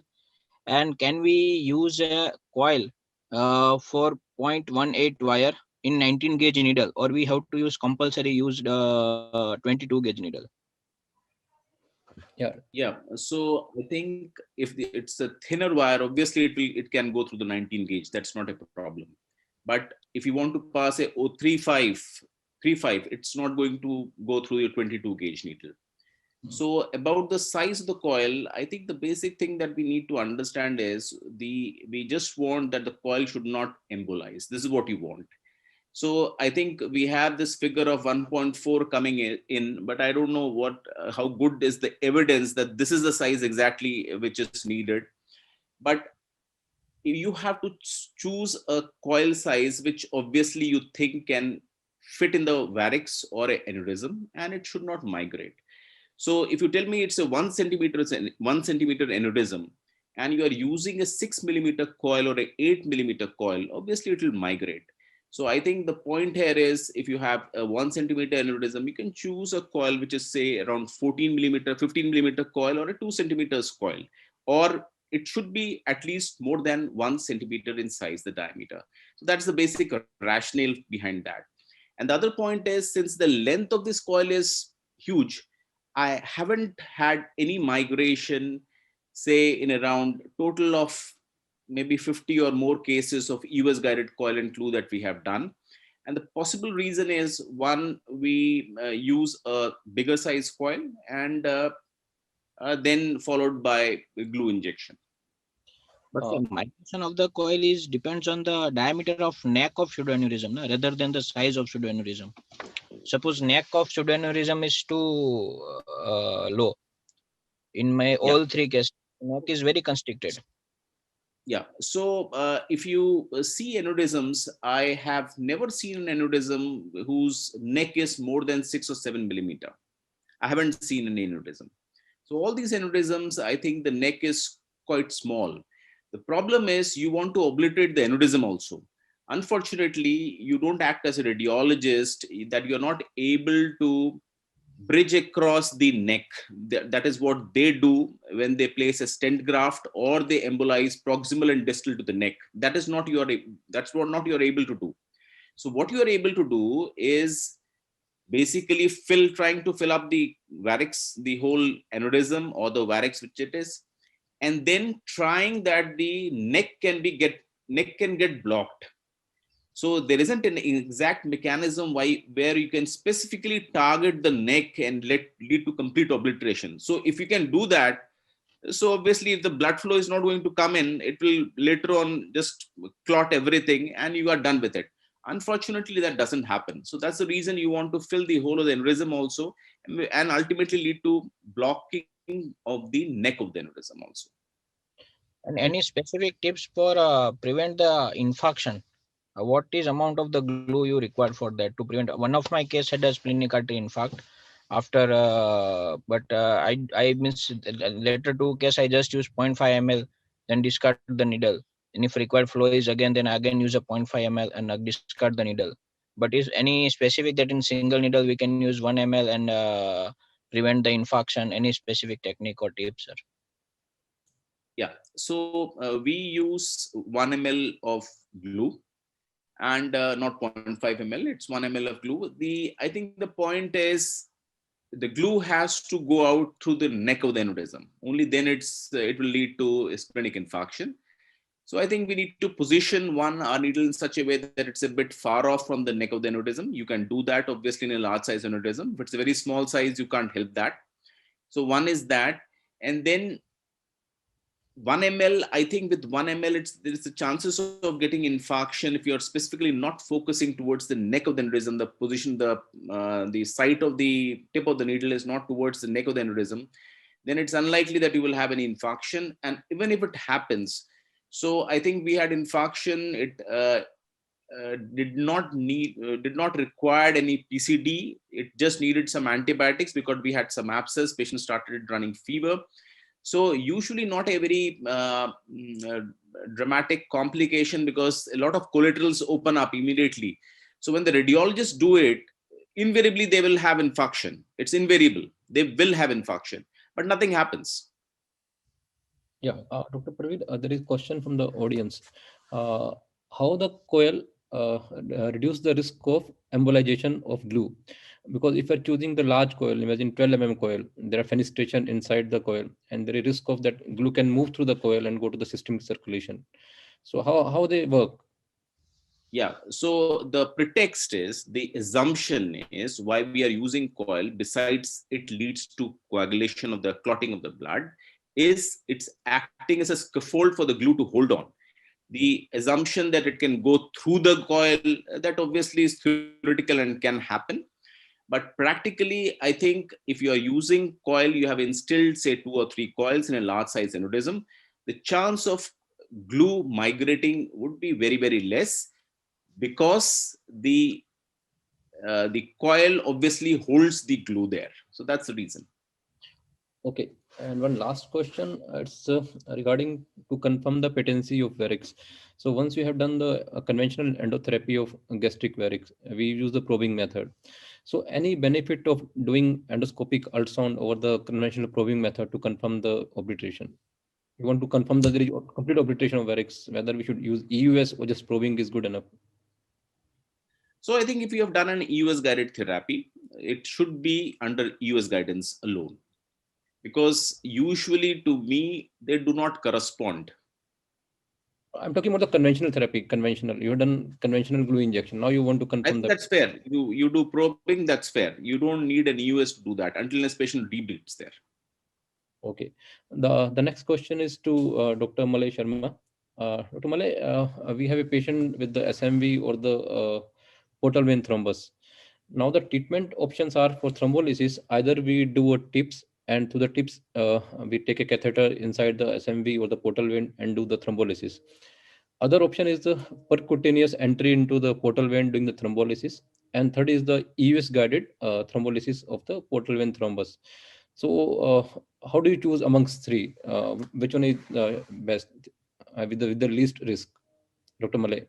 And can we use a coil for 0.18 wire in 19 gauge needle, or we have to use compulsory use 22 gauge needle? Yeah, Yeah, so I think if it's a thinner wire, obviously it can go through the 19 gauge. That's not a problem. But if you want to pass a 035, it's not going to go through your 22 gauge needle. So about the size of the coil, I think the basic thing that we need to understand is we just want that the coil should not embolize. This is what you want. So I think we have this figure of 1.4 coming in, but I don't know how good is the evidence that this is the size exactly which is needed. But you have to choose a coil size which obviously you think can fit in the varix or an aneurysm, and it should not migrate. So if you tell me it's a 1 centimeter aneurysm, and you are using a 6 millimeter coil or a 8 millimeter coil, obviously it will migrate. So I think the point here is, if you have a 1 centimeter aneurysm, you can choose a coil which is say around 14 millimeter, 15 millimeter coil, or a 2 centimeters coil, or it should be at least more than 1 centimeter in size, the diameter. So that's the basic rationale behind that. And the other point is, since the length of this coil is huge, I haven't had any migration, say in around total of maybe 50 or more cases of EOS guided coil and glue that we have done. And the possible reason is, one, we use a bigger size coil, and then followed by glue injection. But Uh, the migration of the coil is depends on the diameter of neck of pseudoaneurysm, na, rather than the size of pseudoaneurysm. Suppose neck of pseudoaneurysm is too low. In my Yeah. all three cases, neck is very constricted. Yeah. So if you see aneurysms, I have never seen an aneurysm whose neck is more than 6 or 7 millimeter. I haven't seen an aneurysm. So all these aneurysms, I think the neck is quite small. The problem is you want to obliterate the aneurysm also. Unfortunately, you don't act as a radiologist, that you're not able to bridge across the neck. That is what they do when they place a stent graft, or they embolize proximal and distal to the neck. That's what not you're able to do. So what you are able to do is basically trying to fill up the varix, the whole aneurysm or the varix which it is, and then trying that the neck can get blocked. So there isn't an exact mechanism where you can specifically target the neck and lead to complete obliteration. So if you can do that, so obviously if the blood flow is not going to come in, it will later on just clot everything and you are done with it. Unfortunately, that doesn't happen. So that's the reason you want to fill the whole of the aneurysm also, and ultimately lead to blocking of the neck of the aneurysm also. And any specific tips for prevent the infarction? What is amount of the glue you require for that to prevent? One of my case had a splenic artery infarct after, I means later two case I just use 0.5 ml, then discard the needle. And if required flow is again, then again use a 0.5 ml and discard the needle. But is any specific that in single needle we can use 1 ml and prevent the infarction? Any specific technique or tips, sir? Yeah. So we use 1 ml of glue, and not 0.5 ml. It's 1 ml of glue. I think the point is the glue has to go out through the neck of the aneurysm. Only then it will lead to a splenic infarction. So I think we need to position our needle in such a way that it's a bit far off from the neck of the aneurysm. You can do that obviously in a large size aneurysm. If it's a very small size, you can't help that. So one is that, and then 1 ml, I think with 1 ml, there's the chances of getting infarction if you're specifically not focusing towards the neck of the aneurysm, the position, the site of the tip of the needle is not towards the neck of the aneurysm, then it's unlikely that you will have any infarction. And even if it happens, so I think we had infarction, it did not require any PCD. It just needed some antibiotics because we had some abscess. Patient started running fever. So usually not a very dramatic complication, because a lot of collaterals open up immediately. So when the radiologists do it, invariably they will have infarction. It's invariable. They will have infarction, but nothing happens. Yeah, Dr. Praveer, there is a question from the audience. How the coil reduce the risk of embolization of glue? Because if you're choosing the large coil, imagine 12 coil, there are fenestration inside the coil, and there is risk of that glue can move through the coil and go to the systemic circulation. So how they work? Yeah, so the pretext is, the assumption is, why we are using coil, besides it leads to coagulation of the clotting of the blood, is it's acting as a scaffold for the glue to hold on. The assumption that it can go through the coil, that obviously is theoretical and can happen. But practically, I think if you are using coil, you have instilled say 2 or 3 coils in a large size aneurysm, the chance of glue migrating would be very, very less, because the coil obviously holds the glue there. So that's the reason. Okay, and one last question. It's regarding to confirm the patency of varix. So once you have done the conventional endotherapy of gastric varix, we use the probing method. So any benefit of doing endoscopic ultrasound over the conventional probing method to confirm the obliteration? We want to confirm that there is complete obliteration of varix, whether we should use EUS or just probing is good enough. So I think if you have done an EUS guided therapy, it should be under EUS guidance alone, because usually to me, they do not correspond. I'm talking about the conventional therapy, conventional. You have done conventional glue injection. Now you want to I confirm think that. that's fair. You do probing, that's fair. You don't need an EUS to do that until a patient rebleeds there. Okay. The next question is to Dr. Malay Sharma. Dr. Malay, we have a patient with the SMV or the portal vein thrombus. Now the treatment options are for thrombolysis. Either we do a TIPS, and through the TIPS, we take a catheter inside the SMV or the portal vein and do the thrombolysis. Other option is the percutaneous entry into the portal vein doing the thrombolysis. And third is the EUS guided thrombolysis of the portal vein thrombus. So how do you choose amongst three? Which one is best with the least risk? Dr. Malay.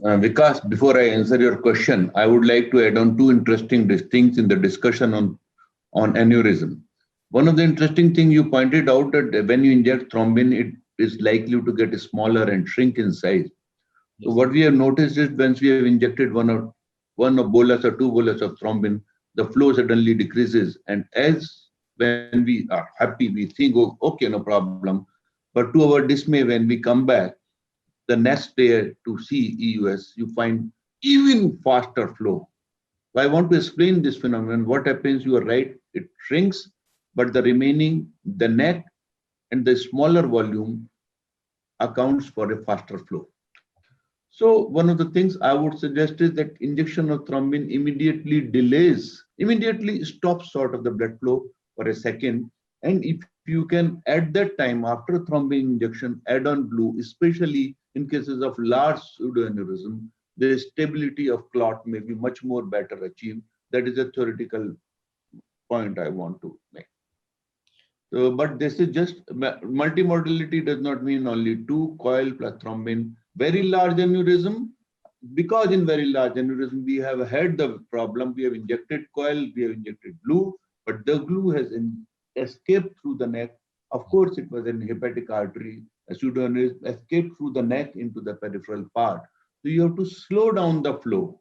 Vikas, before I answer your question, I would like to add on two interesting things in the discussion on aneurysm. One of the interesting things you pointed out that when you inject thrombin, it is likely to get smaller and shrink in size. So Yes. what we have noticed is once we have injected one bolus or two bolus of thrombin, the flow suddenly decreases. And as when we are happy, we think, oh, okay, no problem. But to our dismay, when we come back the next day to see EUS, you find even faster flow. So I want to explain this phenomenon. What happens, you are right, it shrinks, but the remaining, the neck and the smaller volume accounts for a faster flow. So one of the things I would suggest is that injection of thrombin immediately stops sort of the blood flow for a second. And if you can at that time after thrombin injection add on glue, especially in cases of large pseudoaneurysm, the stability of clot may be much more better achieved. That is a theoretical point I want to make. So, but this is just multimodality does not mean only two coil plus thrombin. Very large aneurysm, because in very large aneurysm we have had the problem. We have injected coil, we have injected glue, but the glue has escaped through the neck. Of course, it was in hepatic artery. A pseudoaneurysm escaped through the neck into the peripheral part. So you have to slow down the flow.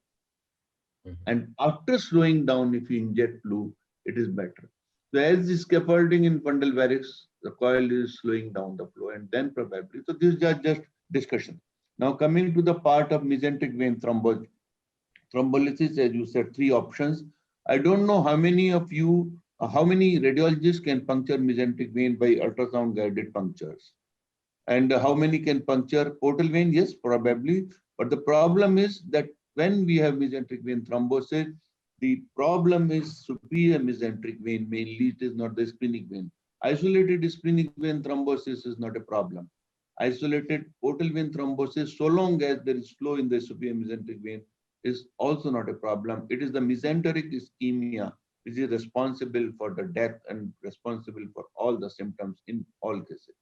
And after slowing down, if you inject glue, it is better. So as the scaffolding in fundal varix, the coil is slowing down the flow and then probably. So this is just discussion. Now coming to the part of mesenteric vein thrombolysis, as you said, three options. I don't know how many of you, how many radiologists can puncture mesenteric vein by ultrasound guided punctures? And how many can puncture portal vein? Yes, probably. But the problem is that when we have mesenteric vein thrombosis, the problem is superior mesenteric vein mainly. It is not the splenic vein. Isolated splenic vein thrombosis is not a problem. Isolated portal vein thrombosis, so long as there is flow in the superior mesenteric vein, is also not a problem. It is the mesenteric ischemia which is responsible for the death and responsible for all the symptoms in all cases.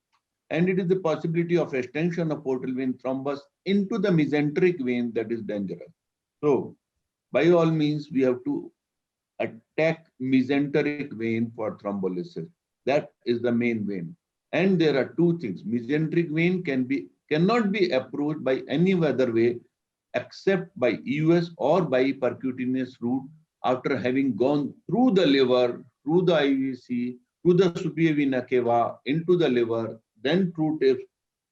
And it is the possibility of extension of portal vein thrombus into the mesenteric vein that is dangerous. So, by all means, we have to attack mesenteric vein for thrombolysis. That is the main vein. And there are two things. Mesenteric vein cannot be approached by any other way except by EUS or by percutaneous route after having gone through the liver, through the IVC, through the superior vena cava, into the liver, then through tips,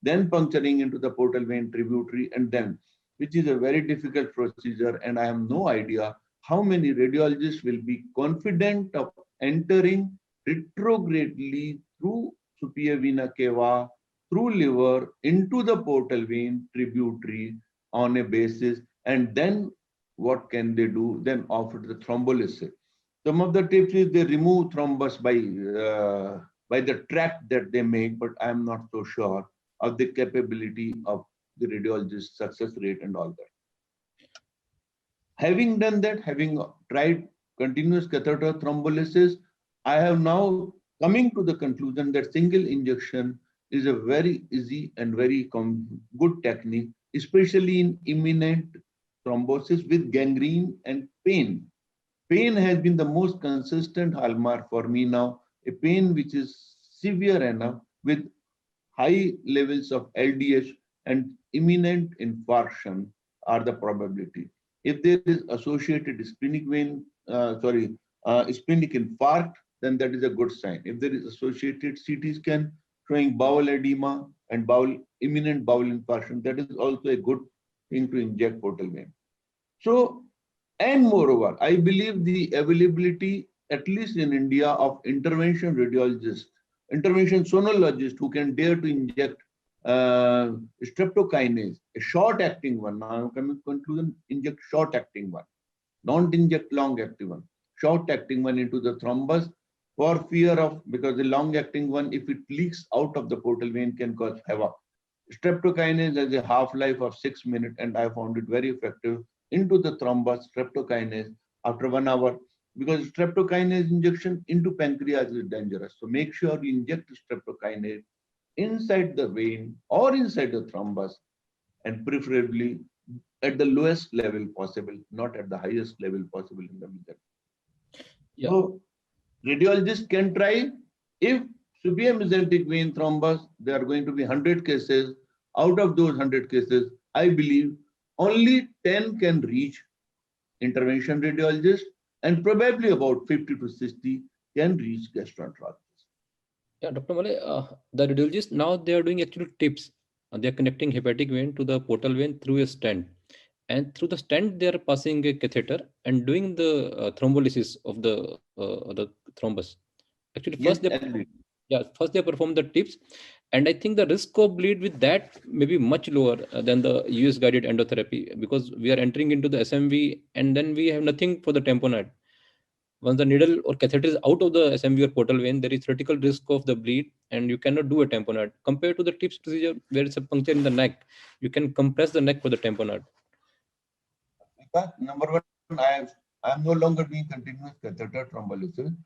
then puncturing into the portal vein tributary, and then, which is a very difficult procedure. And I have no idea how many radiologists will be confident of entering retrogradely through superior vena cava, through liver, into the portal vein tributary on a basis, and then what can they do? Then offer the thrombolysis. Some of the tips is they remove thrombus by the tract that they make, but I am not so sure of the capability of the radiologist success rate and all that. Having done that, having tried continuous catheter thrombolysis, I have now coming to the conclusion that single injection is a very easy and very good technique, especially in imminent thrombosis with gangrene and pain. Pain has been the most consistent hallmark for me now, a pain which is severe enough with high levels of LDH and imminent infarction are the probability. If there is associated splenic vein, splenic infarct, then that is a good sign. If there is associated CT scan showing bowel edema, and imminent bowel infarction, that is also a good thing to inject portal vein. So, and moreover, I believe the availability, at least in India, of intervention radiologists, intervention sonologists who can dare to inject streptokinase, a short-acting one. Now I'm coming to conclusion, inject short-acting one, don't inject long-acting one, short-acting one into the thrombus for fear of, because the long-acting one, if it leaks out of the portal vein, can cause havoc. Streptokinase has a half-life of 6 minutes, and I found it very effective into the thrombus, streptokinase, after 1 hour, because streptokinase injection into pancreas is dangerous. So make sure you inject streptokinase inside the vein or inside the thrombus, and preferably at the lowest level possible, not at the highest level possible in the middle. Yeah. So radiologists can try. If severe mesenteric vein thrombus, there are going to be 100 cases. Out of those 100 cases, I believe only 10 can reach intervention radiologist, and probably about 50 to 60 can reach gastroenterologist. Yeah, Dr. Malay, the radiologists now they are doing actual tips. They are connecting hepatic vein to the portal vein through a stent, and through the stent they are passing a catheter and doing the thrombolysis of the thrombus. Actually, Yes, first they agreed. first they perform the tips, and I think the risk of bleed with that may be much lower than the US guided endotherapy, because we are entering into the SMV and then we have nothing for the tamponade. Once the needle or catheter is out of the SMV or portal vein, there is theoretical risk of the bleed, and you cannot do a tamponade. Compared to the TIPS procedure, where it's a puncture in the neck, you can compress the neck for the tamponade. Number one, I'm no longer doing continuous catheter thrombolysis,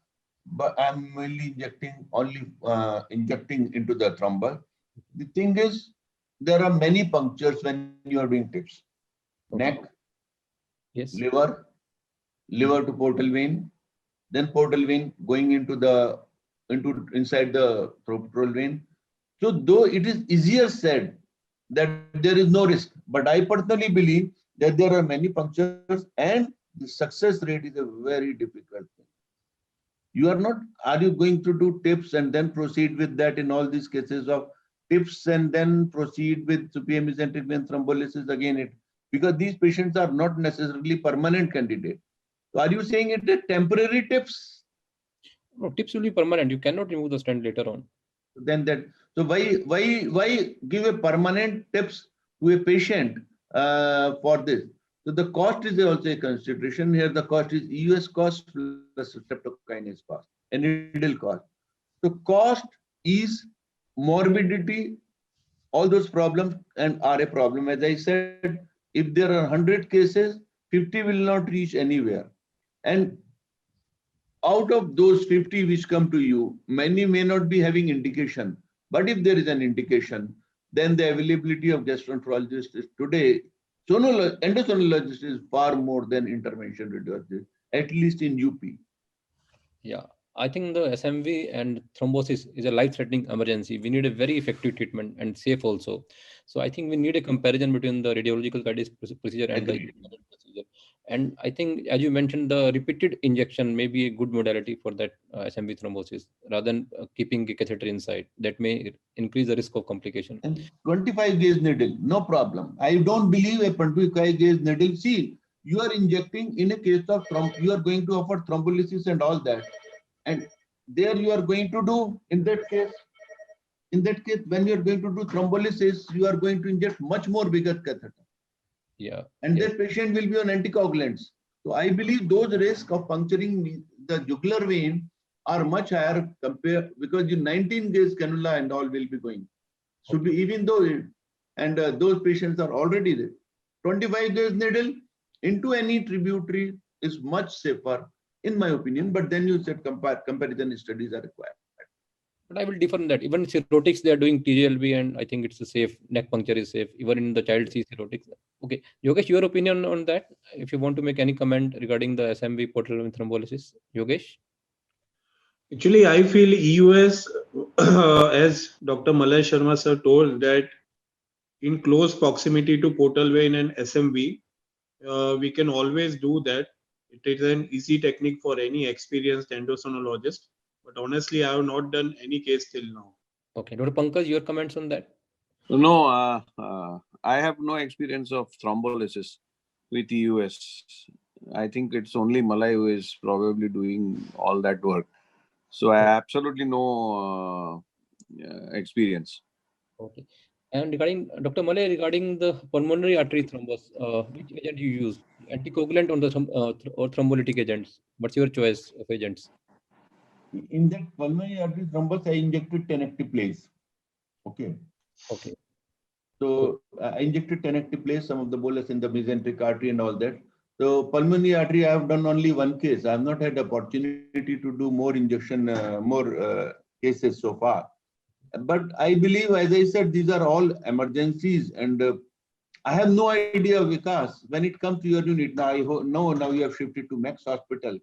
but I'm mainly injecting into the thrombus. The thing is, there are many punctures when you are doing tips. Okay. Neck, Yes. liver to portal vein, then portal vein going inside the portal vein. So though it is easier said that there is no risk, but I personally believe that there are many punctures and the success rate is a very difficult thing. Are you going to do tips and then proceed with that in all these cases of tips and then proceed with superior mesenteric vein thrombolysis again? Because these patients are not necessarily permanent candidates. So are you saying it is temporary tips? No, tips will be permanent. You cannot remove the stent later on. So why give a permanent tips to a patient for this? So the cost is also a consideration here. The cost is US cost plus streptokinase cost and needle cost. So cost is morbidity, all those problems and are a problem. As I said, if there are 100 cases, 50 will not reach anywhere. And out of those 50 which come to you, many may not be having indication. But if there is an indication, then the availability of gastroenterologist is today, endosonologist is far more than intervention radiologist, at least in UP. Yeah, I think the SMV and thrombosis is a life-threatening emergency. We need a very effective treatment and safe also. So I think we need a comparison between the radiological guided procedure and Agreed. the procedure. And I think, as you mentioned, the repeated injection may be a good modality for that SMV thrombosis, rather than keeping a catheter inside. That may increase the risk of complication. And 25 gauge needle, no problem. I don't believe a 25 gauge needle. See, you are injecting in a case of you are going to offer thrombolysis and all that. And there you are going to do, in that case, when you are going to do thrombolysis, you are going to inject much more bigger catheter. Yeah. And yes. that patient will be on anticoagulants. So I believe those risks of puncturing the jugular vein are much higher compared, because your 19 gauge cannula and all will be going. So Okay. even though those patients are already there, 25 gauge needle into any tributary is much safer, in my opinion. But then you said comparison studies are required. But I will differ in that. Even cirrhotics, they are doing TGLB, and I think it's a safe. Neck puncture is safe, even in the child C cirrhotics. Okay, Yogesh, your opinion on that? If you want to make any comment regarding the SMV portal vein thrombolysis, Yogesh. Actually, I feel EUS, as Dr. Malay Sharma sir told, that in close proximity to portal vein and SMV, we can always do that. It is an easy technique for any experienced endosonologist. But honestly, I have not done any case till now. Okay, Dr. Pankaj, your comments on that? No, I have no experience of thrombolysis with EUS. I think it's only Malay who is probably doing all that work. So I absolutely no experience. Okay. And regarding Dr. Malay, regarding the pulmonary artery thrombus, which agent you use? Anticoagulant on the or thrombolytic agents? What's your choice of agents? In that pulmonary artery thrombus, I injected tenecteplase. Okay. Okay. So I injected tenecteplase, some of the bolus in the mesenteric artery and all that. So pulmonary artery, I have done only one case. I have not had opportunity to do more injection, more cases so far. But I believe, as I said, these are all emergencies, and I have no idea, Vikas, when it comes to your unit. Now I know now you have shifted to Max Hospital,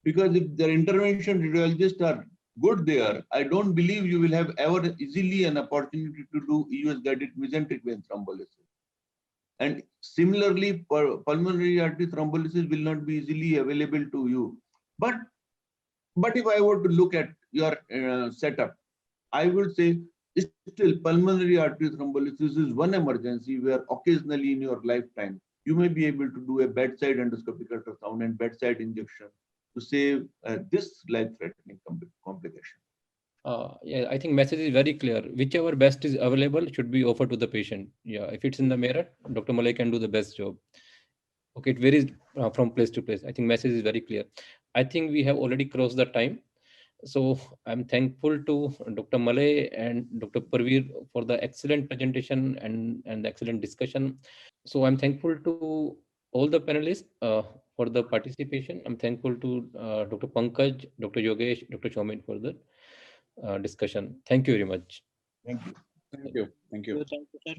because if their intervention radiologists are good there, I don't believe you will have ever easily an opportunity to do EUS guided mesenteric vein thrombolysis. And similarly, pulmonary artery thrombolysis will not be easily available to you. But if I were to look at your setup, I would say still pulmonary artery thrombolysis is one emergency where occasionally in your lifetime, you may be able to do a bedside endoscopic ultrasound and bedside injection to save this life-threatening complication. Yeah, I think message is very clear. Whichever best is available should be offered to the patient. Yeah, if it's in the Meerut, Dr. Malay can do the best job. Okay, it varies from place to place. I think message is very clear. I think we have already crossed the time. So I'm thankful to Dr. Malay and Dr. Parveer for the excellent presentation and the excellent discussion. So I'm thankful to all the panelists for the participation. I'm thankful to Dr. Pankaj, Dr. Yogesh, Dr. Chomin for the discussion. Thank you very much. Thank you. Thank you. Thank you. Thank you, sir.